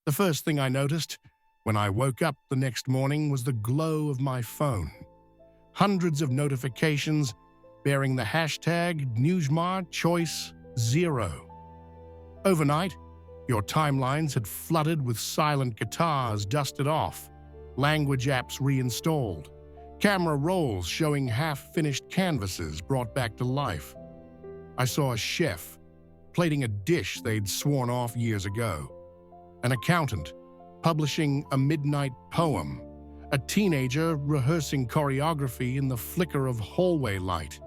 The first thing I noticed when I woke up the next morning was the glow of my phone. Hundreds of notifications bearing the hashtag #NewsmarChoice0. Overnight, your timelines had flooded with silent guitars dusted off, language apps reinstalled, camera rolls showing half-finished canvases brought back to life. I saw a chef plating a dish they'd sworn off years ago, an accountant publishing a midnight poem, a teenager rehearsing choreography in the flicker of hallway light.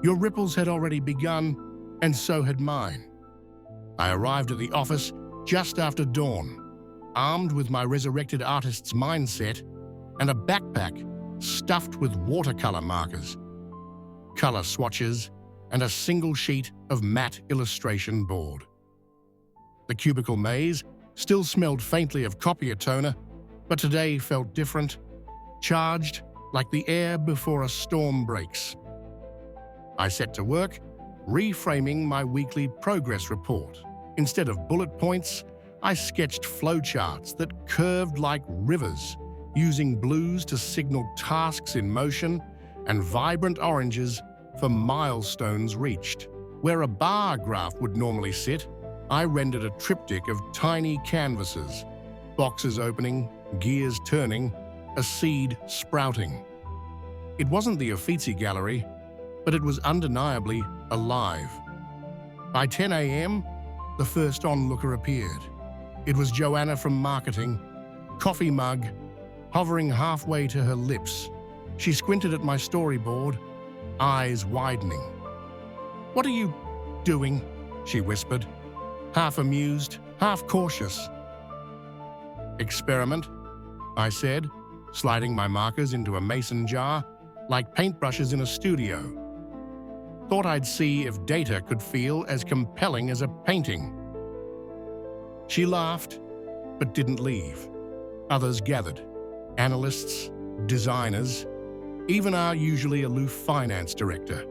Your ripples had already begun, and so had mine. I arrived at the office just after dawn, armed with my resurrected artist's mindset and a backpack stuffed with watercolor markers, color swatches, and a single sheet of matte illustration board. The cubicle maze still smelled faintly of copier toner, but today felt different, charged like the air before a storm breaks. I set to work, reframing my weekly progress report. Instead of bullet points, I sketched flowcharts that curved like rivers, using blues to signal tasks in motion and vibrant oranges for milestones reached. Where a bar graph would normally sit, I rendered a triptych of tiny canvases, boxes opening, gears turning, a seed sprouting. It wasn't the Uffizi gallery, but it was undeniably alive. By 10 a.m., the first onlooker appeared. It was Joanna from marketing, coffee mug, hovering halfway to her lips. She squinted at my storyboard, eyes widening. "What are you doing?" she whispered, half amused, half cautious. "Experiment," I said, sliding my markers into a mason jar, like paintbrushes in a studio. Thought I'd see if data could feel as compelling as a painting. She laughed, but didn't leave. Others gathered. Analysts, designers, even our usually aloof finance director.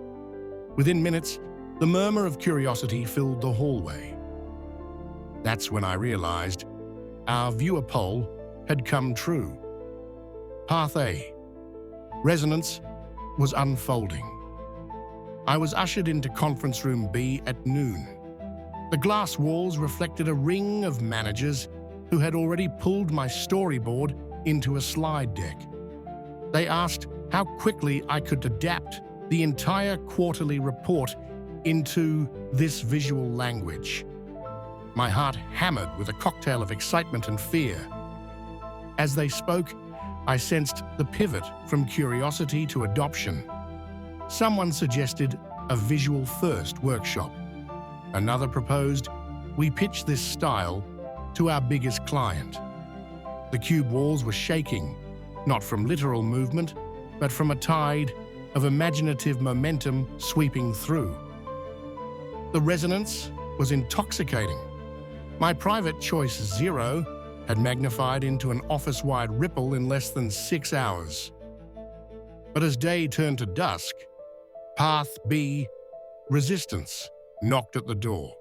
Within minutes, the murmur of curiosity filled the hallway. That's when I realized our viewer poll had come true. Path A. Resonance was unfolding. I was ushered into conference room B at noon. The glass walls reflected a ring of managers who had already pulled my storyboard into a slide deck. They asked how quickly I could adapt the entire quarterly report into this visual language. My heart hammered with a cocktail of excitement and fear. As they spoke, I sensed the pivot from curiosity to adoption. Someone suggested a visual-first workshop. Another proposed we pitch this style to our biggest client. The cube walls were shaking, not from literal movement, but from a tide of imaginative momentum sweeping through. The resonance was intoxicating. My private choice 0 had magnified into an office-wide ripple in less than 6 hours. But as day turned to dusk, Path B, resistance, knocked at the door.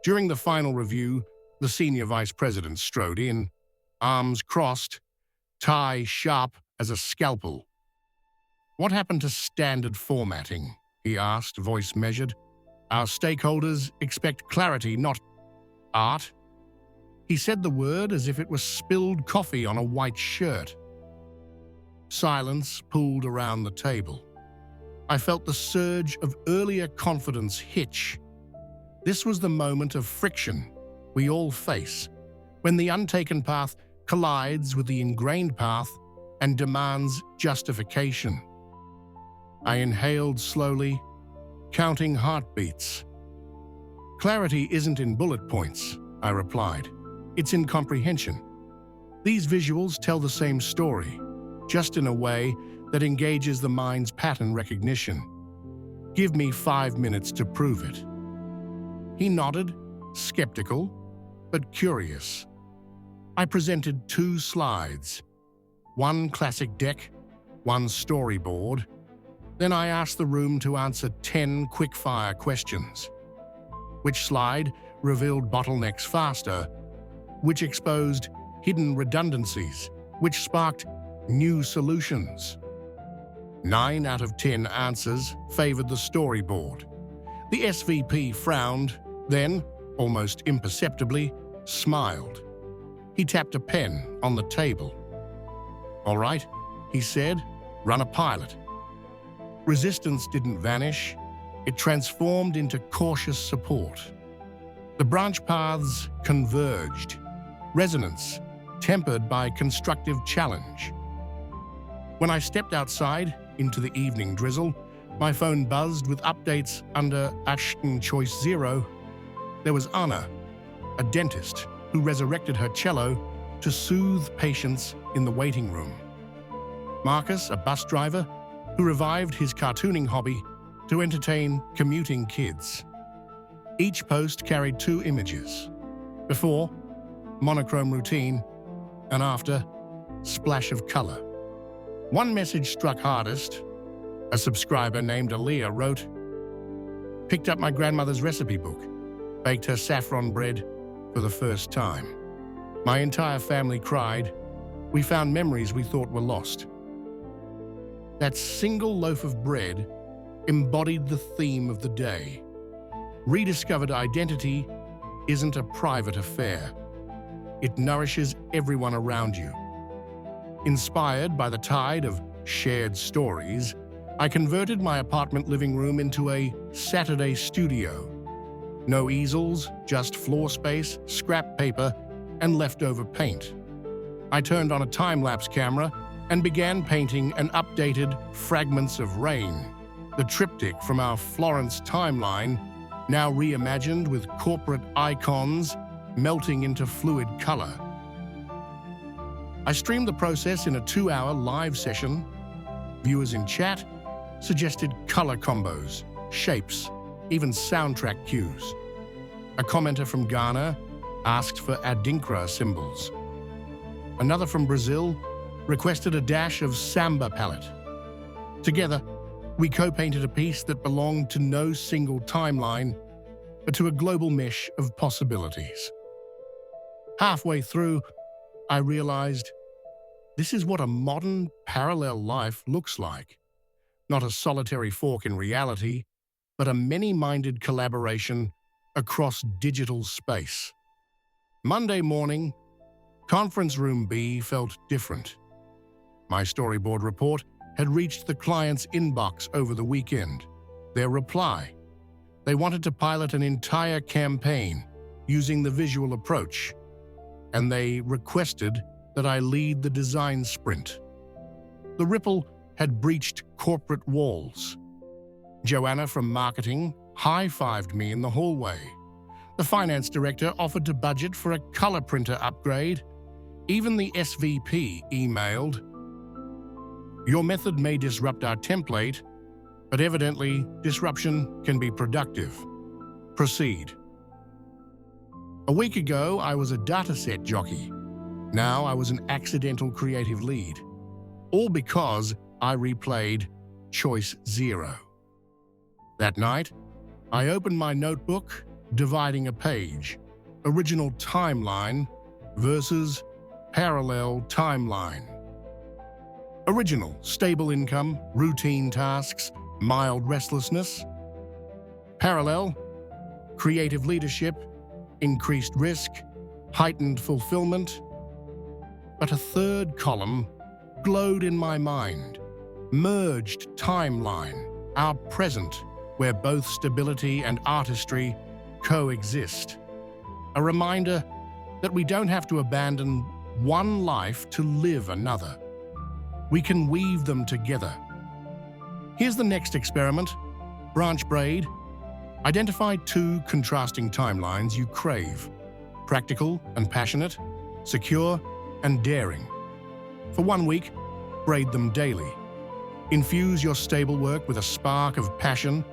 During the final review, the senior vice president strode in, arms crossed, tie sharp as a scalpel. "What happened to standard formatting?" he asked, voice measured. "Our stakeholders expect clarity, not art." He said the word as if it was spilled coffee on a white shirt. Silence pooled around the table. I felt the surge of earlier confidence hitch. This was the moment of friction we all face, when the untaken path collides with the ingrained path and demands justification. I inhaled slowly, counting heartbeats. "Clarity isn't in bullet points," I replied. "It's in comprehension. These visuals tell the same story, just in a way that engages the mind's pattern recognition. Give me 5 minutes to prove it." He nodded, skeptical, but curious. I presented 2 slides, one classic deck, one storyboard. Then I asked the room to answer 10 quick-fire questions. Which slide revealed bottlenecks faster? which exposed hidden redundancies, which sparked new solutions. 9 out of 10 answers favored the storyboard. The SVP frowned, then, almost imperceptibly, smiled. He tapped a pen on the table. "All right," he said, "run a pilot." Resistance didn't vanish. It transformed into cautious support. The branch paths converged, resonance tempered by constructive challenge. When I stepped outside into the evening drizzle, my phone buzzed with updates under Action Choice 0. There was Anna, a dentist who resurrected her cello to soothe patients in the waiting room. Marcus, a bus driver who revived his cartooning hobby to entertain commuting kids. Each post carried 2 images. Before, monochrome routine, and after, splash of color. One message struck hardest. A subscriber named Aaliyah wrote, "Picked up my grandmother's recipe book, baked her saffron bread for the first time. My entire family cried. We found memories we thought were lost." That single loaf of bread embodied the theme of the day. Rediscovered identity isn't a private affair. It nourishes everyone around you. Inspired by the tide of shared stories, I converted my apartment living room into a Saturday studio. No easels, just floor space, scrap paper, and leftover paint. I turned on a time-lapse camera and began painting an updated Fragments of Rain, the triptych from our Florence timeline, now reimagined with corporate icons melting into fluid color. I streamed the process in a 2-hour live session. Viewers in chat suggested color combos, shapes, even soundtrack cues. A commenter from Ghana asked for Adinkra symbols. Another from Brazil requested a dash of samba palette. Together, we co-painted a piece that belonged to no single timeline, but to a global mesh of possibilities. Halfway through, I realized this is what a modern parallel life looks like. Not a solitary fork in reality, but a many-minded collaboration across digital space. Monday morning, Conference Room B felt different. My storyboard report had reached the client's inbox over the weekend. Their reply: they wanted to pilot an entire campaign using the visual approach, and they requested that I lead the design sprint. The ripple had breached corporate walls. Joanna from marketing high-fived me in the hallway. The finance director offered to budget for a color printer upgrade. Even the SVP emailed, "Your method may disrupt our template, but evidently disruption can be productive. Proceed." A week ago, I was a dataset jockey. Now I was an accidental creative lead. All because I replayed Choice 0. That night, I opened my notebook, dividing a page. Original timeline versus parallel timeline. Original, stable income, routine tasks, mild restlessness. Parallel, creative leadership, increased risk, heightened fulfillment. But a third column glowed in my mind. Merged timeline, our present, where both stability and artistry coexist. A reminder that we don't have to abandon one life to live another. We can weave them together. Here's the next experiment. Branch Braid. Identify 2 contrasting timelines you crave. Practical and passionate, secure and daring. For 1 week, braid them daily. Infuse your stable work with a spark of passion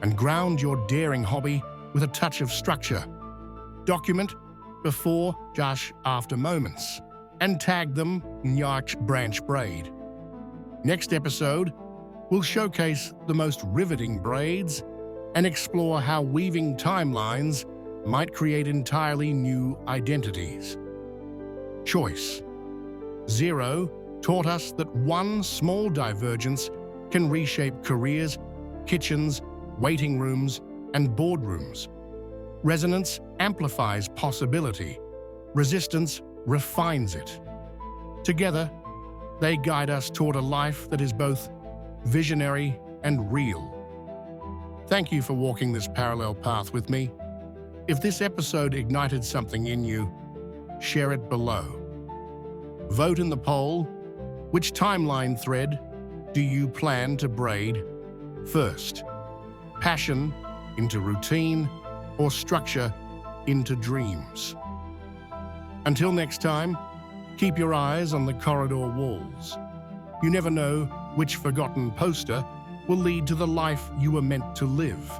and ground your daring hobby with a touch of structure. Document before, after moments, and tag them Nyarch Branch Braid. Next episode, we'll showcase the most riveting braids and explore how weaving timelines might create entirely new identities. choice. 0 taught us that one small divergence can reshape careers, kitchens, waiting rooms, and boardrooms. Resonance amplifies possibility. Resistance refines it. Together, they guide us toward a life that is both visionary and real. Thank you for walking this parallel path with me. If this episode ignited something in you, share it below. Vote in the poll. Which timeline thread do you plan to braid first? Passion into routine or structure into dreams? Until next time, keep your eyes on the corridor walls. You never know which forgotten poster will lead to the life you were meant to live.